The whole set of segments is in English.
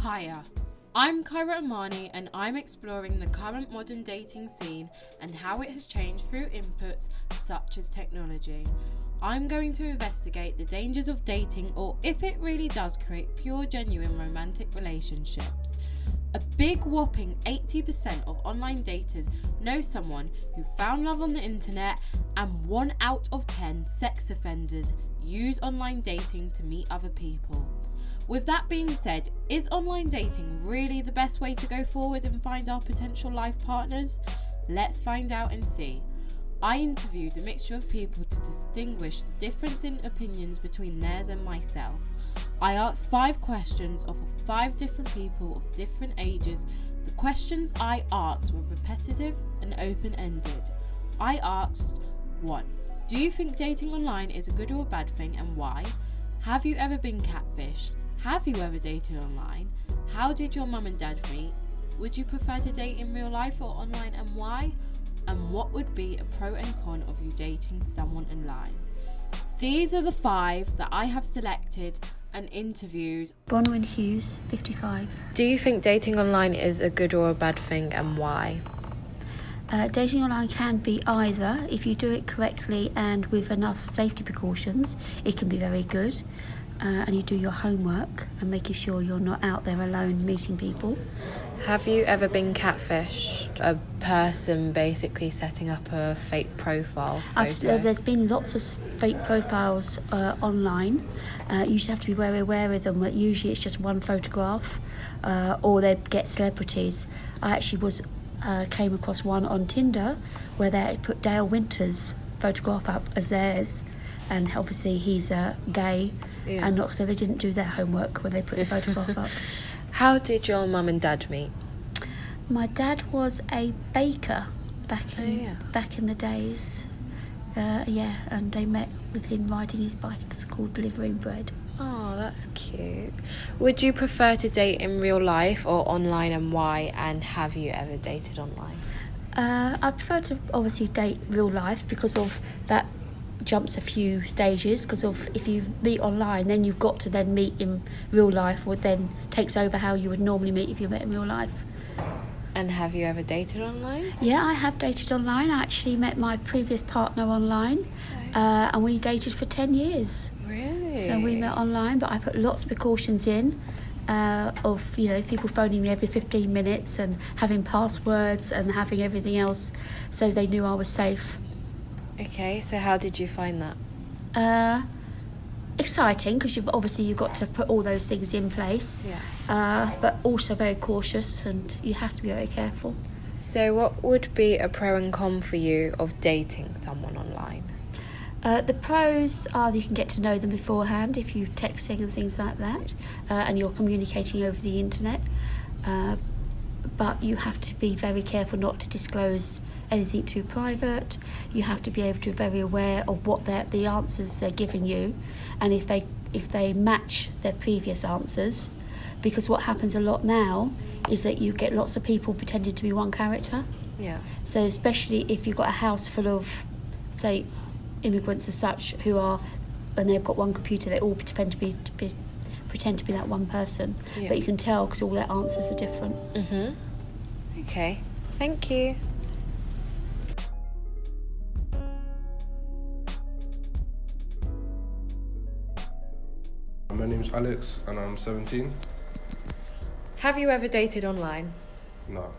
Hiya, I'm Kyra Imani and I'm exploring the current modern dating scene and how it has changed through inputs such as technology. I'm going to investigate the dangers of dating, or if it really does create pure, genuine romantic relationships. A big whopping 80% of online daters know someone who found love on the internet, and 1 out of 10 sex offenders use online dating to meet other people. With that being said, is online dating really the best way to go forward and find our potential life partners? Let's find out and see. I interviewed a mixture of people to distinguish the difference in opinions between theirs and myself. I asked 5 questions of 5 different people of different ages. The questions I asked were repetitive and open-ended. I asked 1. Do you think dating online is a good or a bad thing, and why? Have you ever been catfished? Have you ever dated online? How did your mum and dad meet? Would you prefer to date in real life or online, and why? And what would be a pro and con of you dating someone online? These are the 5 that I have selected and interviews. Bronwyn Hughes, 55. Do you think dating online is a good or a bad thing, and why? Dating online can be either. If you do it correctly and with enough safety precautions, it can be very good. And you do your homework and making sure you're not out there alone meeting people. Have you ever been catfished? A person basically setting up a fake profile photo? There's been lots of fake profiles online. You just have to be very aware of them. Usually it's just one photograph, or they get celebrities. I actually came across one on Tinder where they put Dale Winter's photograph up as theirs, and obviously he's gay. Yeah. And not so they didn't do their homework when they put the photograph up. How did your mum and dad meet? My dad was a baker back in the days. And they met with him riding his bike. It's called delivering bread. Oh, that's cute. Would you prefer to date in real life or online, and why? And have you ever dated online? I prefer to obviously date real life because of that. Jumps a few stages, because of if you meet online, then you've got to then meet in real life, which then takes over how you would normally meet if you met in real life. And have you ever dated online? Yeah, I have dated online. I actually met my previous partner online, and we dated for 10 years. Really? So we met online, but I put lots of precautions in of people phoning me every 15 minutes and having passwords and having everything else, so they knew I was safe. Okay, so how did you find that? Exciting, because you've got to put all those things in place. Yeah. But also very cautious, and you have to be very careful. So what would be a pro and con for you of dating someone online? The pros are that you can get to know them beforehand if you're texting and things like that, and you're communicating over the internet. But you have to be very careful not to disclose anything too private. You have to be able to be very aware of what the answers they're giving you, and if they match their previous answers, because what happens a lot now is that you get lots of people pretending to be one character. Yeah. So especially if you've got a house full of, say, immigrants as such and they've got one computer, they all pretend to be that one person. Yeah. But you can tell because all their answers are different. Okay, thank you. My name's Alex and I'm 17. Have you ever dated online? No.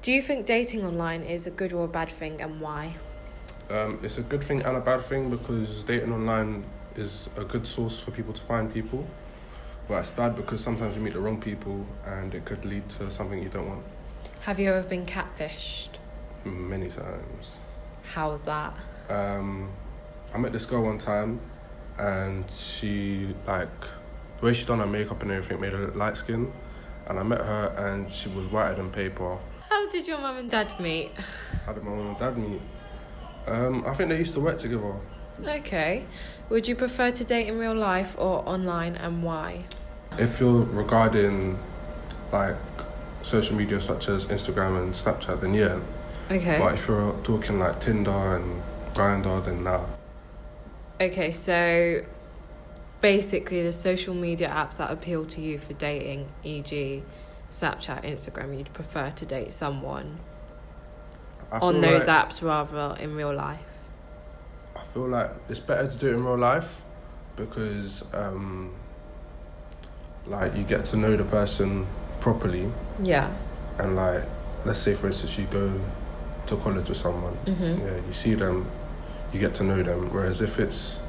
Do you think dating online is a good or a bad thing, and why? It's a good thing and a bad thing, because dating online is a good source for people to find people, but it's bad because sometimes you meet the wrong people and it could lead to something you don't want. Have you ever been catfished? Many times. How was that? I met this girl one time, and she, the way she done her makeup and everything made her look light skinned, and I met her and she was whiter than paper. How did your mum and dad meet? How did my mum and dad meet? I think they used to work together. Okay. Would you prefer to date in real life or online, and why? If you're regarding social media such as Instagram and Snapchat, then yeah. Okay. But if you're talking like Tinder and Grindr, then nah. Okay, so basically the social media apps that appeal to you for dating, e.g. Snapchat, Instagram, you'd prefer to date someone on those apps rather in real life? I feel like it's better to do it in real life because like you get to know the person properly. Yeah. And like, let's say for instance you go to college with someone, yeah, you see them, you get to know them. Whereas if it's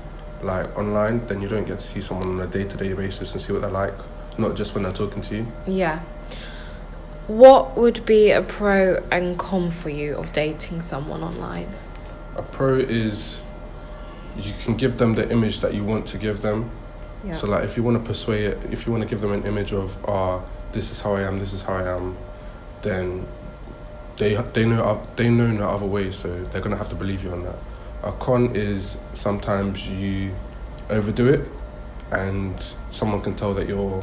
like online, then you don't get to see someone on a day-to-day basis and see what they're like, not just when they're talking to you. Yeah. What would be a pro and con for you of dating someone online? A pro is you can give them the image that you want to give them. Yeah. So like if you want to give them an image of this is how I am, then they know no other way, so they're gonna have to believe you on that. A con is sometimes you overdo it and someone can tell that you're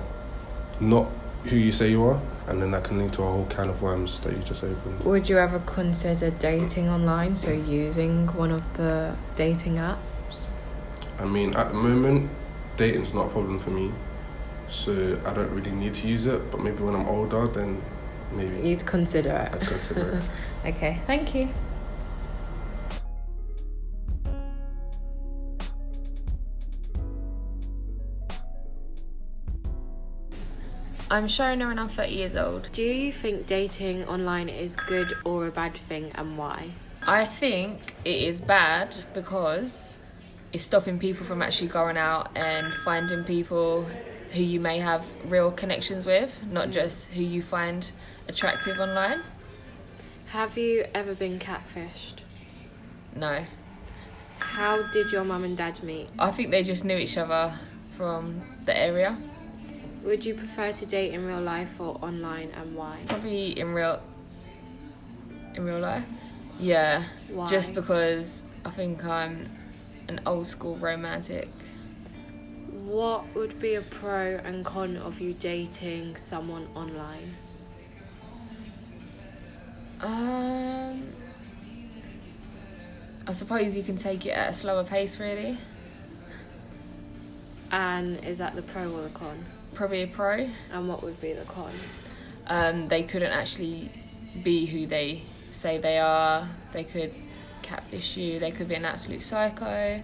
not who you say you are, and then that can lead to a whole can of worms that you just opened. Would you ever consider dating online, so using one of the dating apps? I mean, at the moment, dating's not a problem for me, so I don't really need to use it, but maybe when I'm older, then maybe. You'd consider it? I'd consider it. Okay, thank you. I'm Shona and I'm 30 years old. Do you think dating online is good or a bad thing, and why? I think it is bad because it's stopping people from actually going out and finding people who you may have real connections with, not just who you find attractive online. Have you ever been catfished? No. How did your mum and dad meet? I think they just knew each other from the area. Would you prefer to date in real life or online, and why? Probably in real life. Yeah. Why? Just because I think I'm an old school romantic. What would be a pro and con of you dating someone online? I suppose you can take it at a slower pace, really. And is that the pro or the con? Probably a pro. And what would be the con? They couldn't actually be who they say they are. They could catfish you. They could be an absolute psycho. Okay.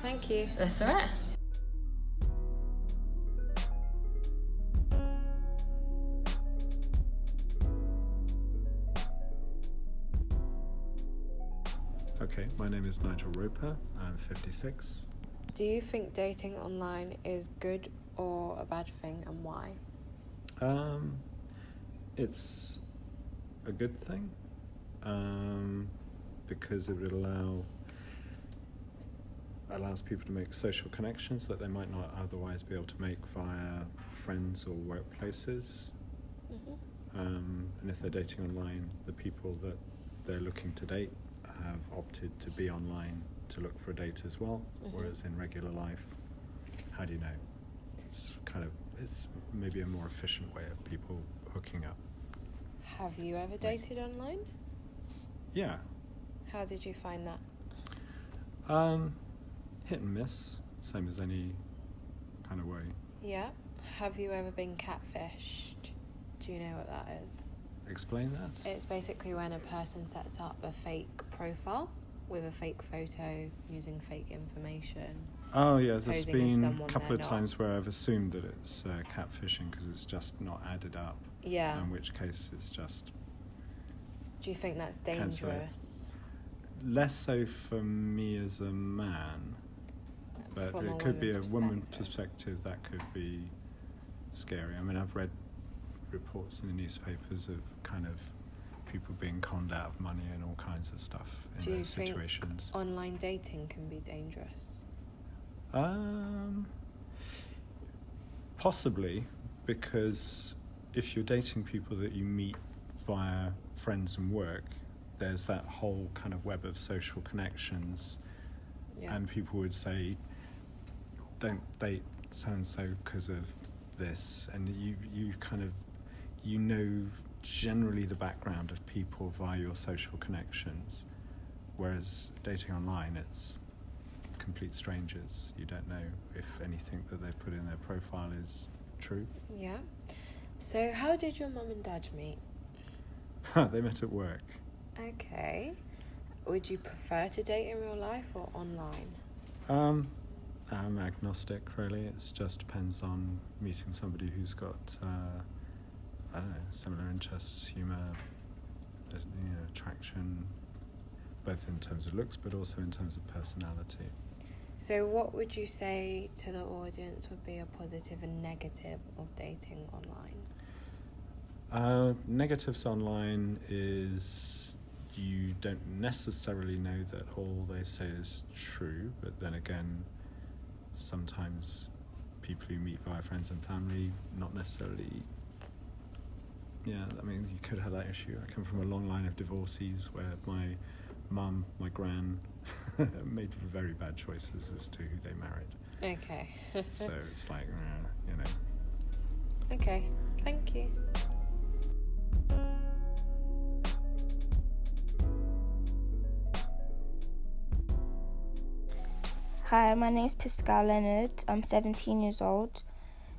Thank you. That's all right. Okay, my name is Nigel Roper. I'm 56. Do you think dating online is good or a bad thing, and why? It's a good thing because it would allows people to make social connections that they might not otherwise be able to make via friends or workplaces. And if they're dating online, the people that they're looking to date have opted to be online to look for a date as well, whereas in regular life, how do you know? It's maybe a more efficient way of people hooking up. Have you ever dated online? Yeah. How did you find that? Hit and miss, same as any kind of way. Yeah. Have you ever been catfished? Do you know what that is? Explain that. It's basically when a person sets up a fake profile with a fake photo using fake information. Oh yeah, there's posing as been someone a couple they're of not. times where I've assumed that it's catfishing because it's just not added up. Yeah. In which case it's just Do you think that's Cancel it. dangerous? less so for me as a man, but From it could be a woman's woman's perspective. perspective that could be scary. I mean, I've read reports in the newspapers of kind of people being conned out of money and all kinds of stuff Do in you those think situations. online dating can be dangerous? Possibly, because if you're dating people that you meet via friends and work, there's that whole kind of web of social connections, Yeah. and people would say, don't date so-and-so because of this, and you know generally the background of people via your social connections, whereas dating online, it's complete strangers. You don't know if anything that they've put in their profile is true. Yeah. So how did your mum and dad meet? They met at work. Okay. Would you prefer to date in real life or online? I'm agnostic, really. It just depends on meeting somebody who's got, I don't know, similar interests, humour, attraction, both in terms of looks but also in terms of personality. So what would you say to the audience would be a positive and negative of dating online? Negatives online is you don't necessarily know that all they say is true, but then again, sometimes people who meet via friends and family, not necessarily. Yeah, I mean, you could have that issue. I come from a long line of divorcees where my mum, my gran, made very bad choices as to who they married. Okay. So it's like, Okay, thank you. Hi, my name is Pascal Leonard. I'm 17 years old.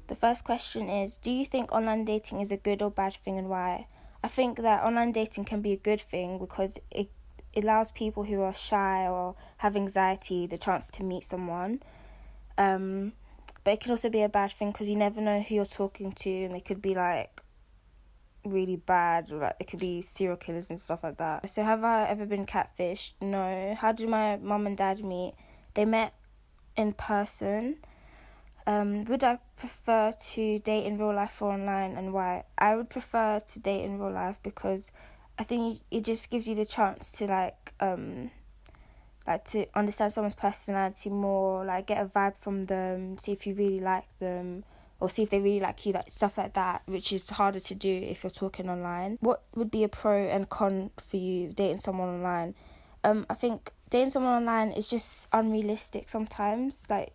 The first question is, do you think online dating is a good or bad thing, and why? I think that online dating can be a good thing because it allows people who are shy or have anxiety the chance to meet someone. But it can also be a bad thing because you never know who you're talking to, and they could be like really bad, or like it could be serial killers and stuff like that. So have I ever been catfished? No. How did my mum and dad meet? They met in person. Would I prefer to date in real life or online, and why? I would prefer to date in real life because I think it just gives you the chance to to understand someone's personality more, like get a vibe from them, see if you really like them, or see if they really like you, like stuff like that, which is harder to do if you're talking online. What would be a pro and con for you dating someone online? I think dating someone online is just unrealistic sometimes. Like,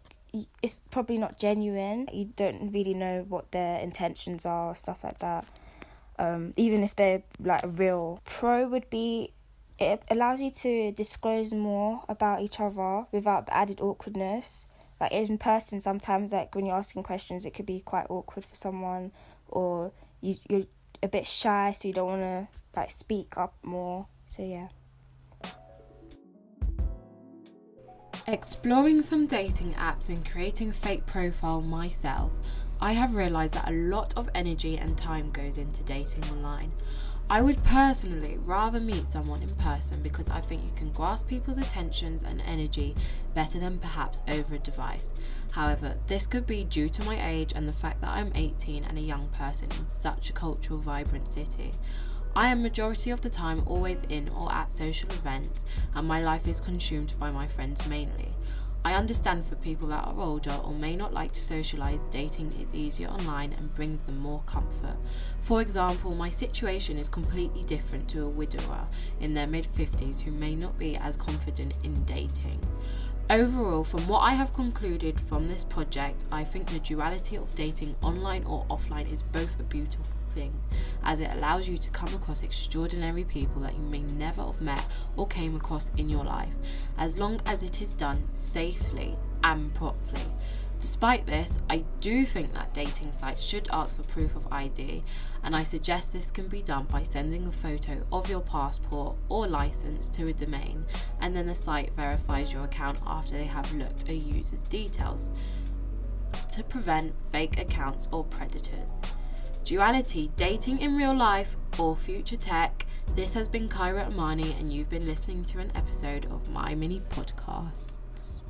it's probably not genuine. You don't really know what their intentions are or stuff like that. Even if they're like real. Pro would be it allows you to disclose more about each other without the added awkwardness. Like in person, sometimes like when you're asking questions, it could be quite awkward for someone, or you're a bit shy, so you don't want to like speak up more. So yeah. Exploring some dating apps and creating a fake profile myself, I have realised that a lot of energy and time goes into dating online. I would personally rather meet someone in person because I think you can grasp people's attentions and energy better than perhaps over a device. However, this could be due to my age and the fact that I'm 18 and a young person in such a cultural vibrant city. I am majority of the time always in or at social events, and my life is consumed by my friends mainly. I understand for people that are older or may not like to socialise, dating is easier online and brings them more comfort. For example, my situation is completely different to a widower in their mid-50s who may not be as confident in dating. Overall, from what I have concluded from this project, I think the duality of dating online or offline is both a beautiful thing, as it allows you to come across extraordinary people that you may never have met or came across in your life, as long as it is done safely and properly. Despite this, I do think that dating sites should ask for proof of ID, and I suggest this can be done by sending a photo of your passport or license to a domain, and then the site verifies your account after they have looked at a user's details to prevent fake accounts or predators. Duality, dating in real life or future tech. This has been Kyra Imani, and you've been listening to an episode of My Mini Podcasts.